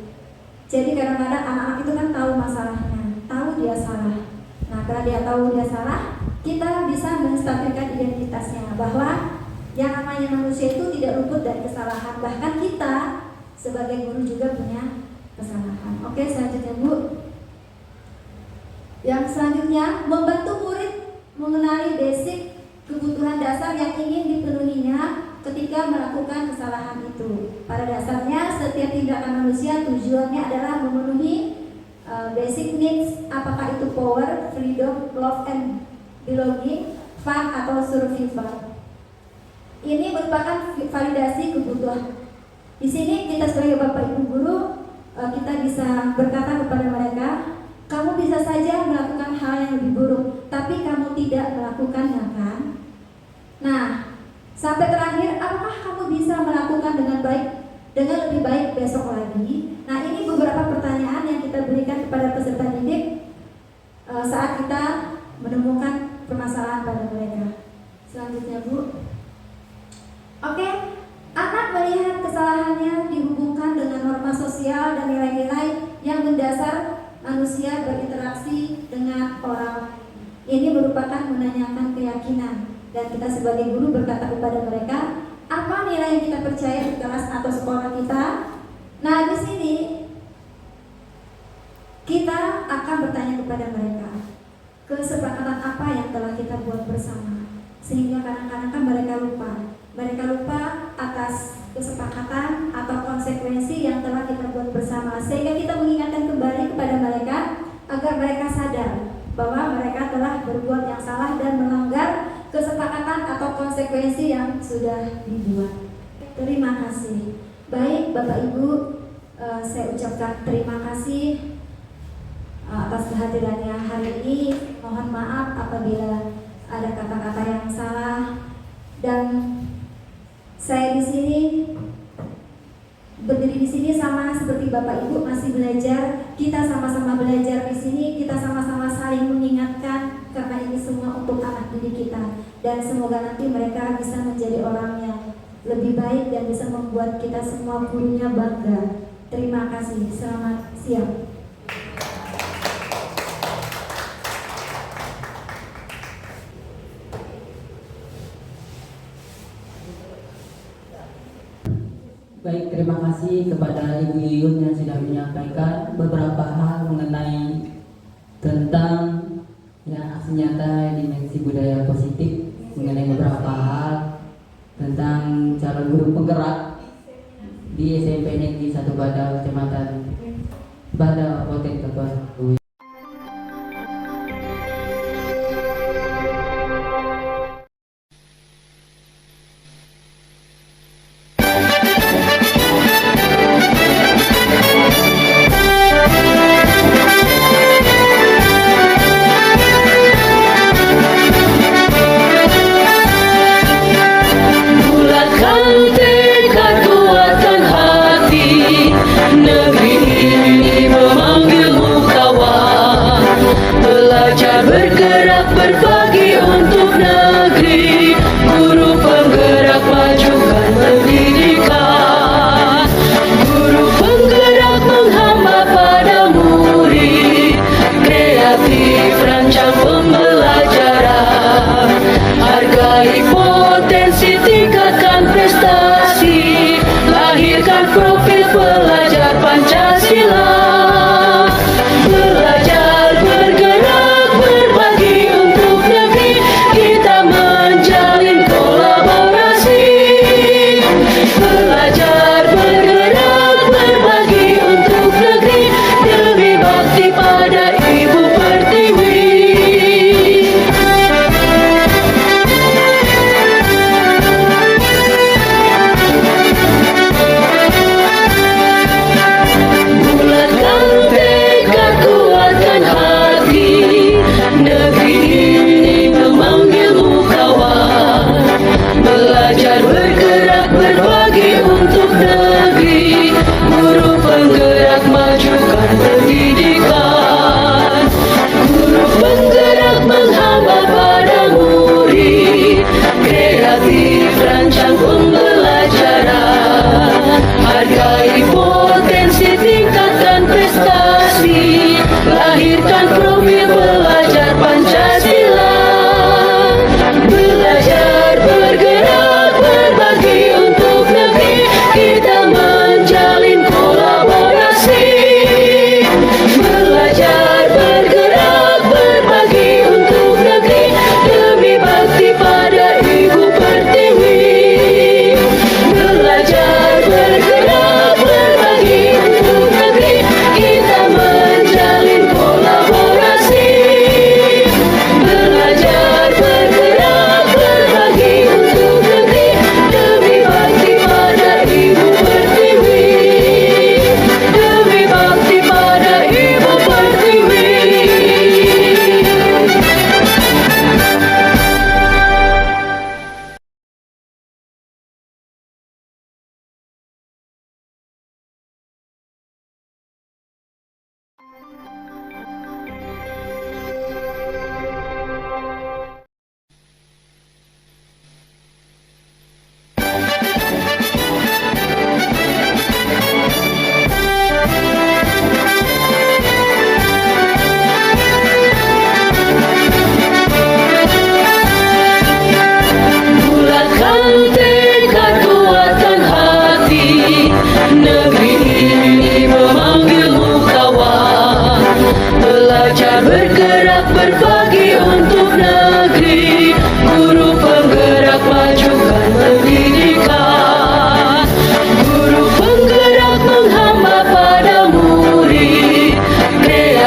Jadi kadang-kadang anak-anak itu kan tahu masalahnya, tahu dia salah. Nah, karena dia tahu dia salah, kita bisa menstabilkan identitasnya bahwa yang namanya manusia itu tidak luput dari kesalahan. Bahkan kita sebagai guru juga punya kesalahan. Oke, selanjutnya Bu. Yang selanjutnya, membantu murid mengenali basic kebutuhan dasar yang ingin dipenuhinya ketika melakukan kesalahan itu. Pada dasarnya setiap tindakan manusia tujuannya adalah memenuhi basic needs, apakah itu power, freedom, love and belonging, fun atau survival. Ini merupakan validasi kebutuhan. Di sini kita sebagai Bapak Ibu guru, kita bisa berkata kepada mereka, kamu bisa saja melakukan hal yang lebih buruk, tapi kamu tidak melakukannya, kan? Nah, sampai terakhir, apakah kamu bisa melakukan dengan baik, dengan lebih baik besok lagi? Nah, ini beberapa pertanyaan yang kita berikan kepada peserta didik saat kita menemukan permasalahan pada mereka. Selanjutnya, Bu. Oke, anak melihat kesalahannya dihubungkan dengan norma sosial dan nilai-nilai yang mendasar manusia berinteraksi dengan orang. Ini merupakan menanyakan keyakinan. Dan kita sebagai guru berkata kepada mereka, apa nilai yang kita percaya di kelas atau sekolah kita? Nah, di sini kita akan bertanya kepada mereka, kesepakatan apa yang telah kita buat bersama. Sehingga kadang-kadang kan mereka lupa. Mereka lupa atas kesepakatan atau konsekuensi yang telah kita buat bersama. Sehingga kita mengingatkan kembali kepada mereka agar mereka sadar bahwa mereka telah berbuat yang salah dan melanggar kesepakatan atau konsekuensi yang sudah dibuat. Terima kasih. Baik Bapak Ibu, saya ucapkan terima kasih atas kehadirannya hari ini. Mohon maaf apabila ada kata-kata yang salah, dan saya di sini berdiri di sini sama seperti Bapak Ibu masih belajar. Kita sama-sama belajar di sini, kita sama-sama saling mengingatkan karena ini semua untuk anak didik kita. Dan semoga nanti mereka bisa menjadi orang yang lebih baik dan bisa membuat kita semua gurunya bangga. Terima kasih. Selamat siang. Baik, terima kasih kepada Ibu Yuyun yang sudah menyampaikan beberapa hal mengenai tentang aksi nyata dimensi budaya positif, mengenai beberapa hal tentang calon guru penggerak di SMP Negeri 1 Badau, Kecamatan Badau, Kabupaten Kapuas.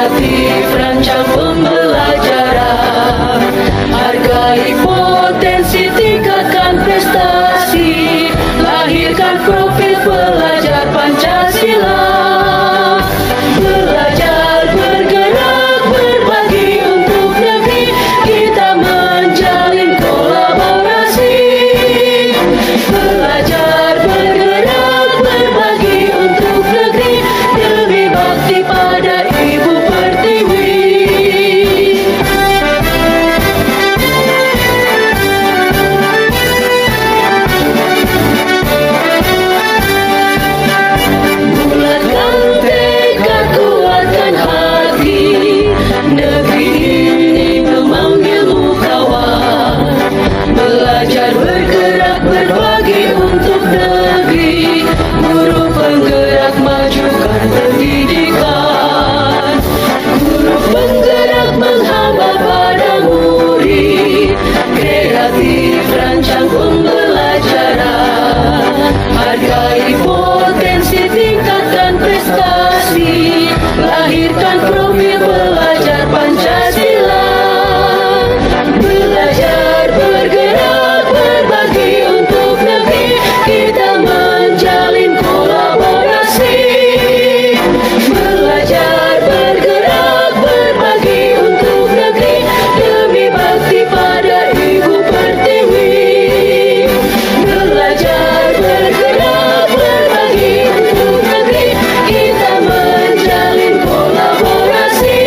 kreatif rancang pembelajaran, hargai potensi, tingkatkan prestasi, lahirkan profil pelajar Pancasila. Belajar, bergerak, berbagi untuk negeri, kita menjalin kolaborasi. Belajar, bergerak, berbagi untuk negeri, demi bakti pada Ibu Pertiwi. Bulatkan tekad, kuatkan hati, negeri ini memanggilmu kawan. Belajar, bergerak, berbagi untuk negeri, guru penggerak, majukan pendidikan. Guru penggerak menghamba pada murid, kreatif rancang pembelajaran, hargai potensi, tingkatkan prestasi, lahirkan profil pelajar Pancasila. Belajar, bergerak, berbagi untuk negeri, kita menjalin kolaborasi. Belajar, bergerak, berbagi untuk negeri, demi bakti pada Ibu Pertiwi. Belajar, bergerak, berbagi untuk negeri, kita menjalin kolaborasi.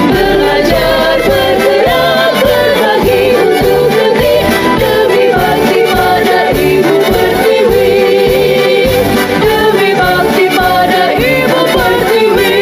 Belajar, bergerak, berbagi untuk negeri, demi bakti pada Ibu Pertiwi. Demi bakti pada Ibu Pertiwi.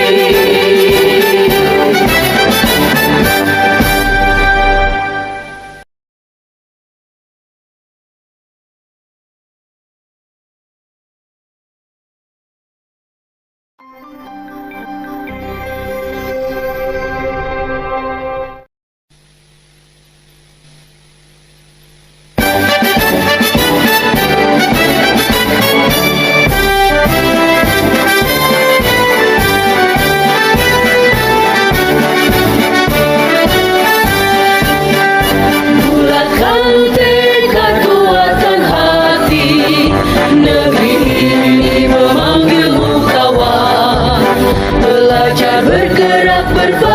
Bulatkan tekad, kuatkan hati, negeri ini memanggilmu kawan. Belajar, bergerak, berbagi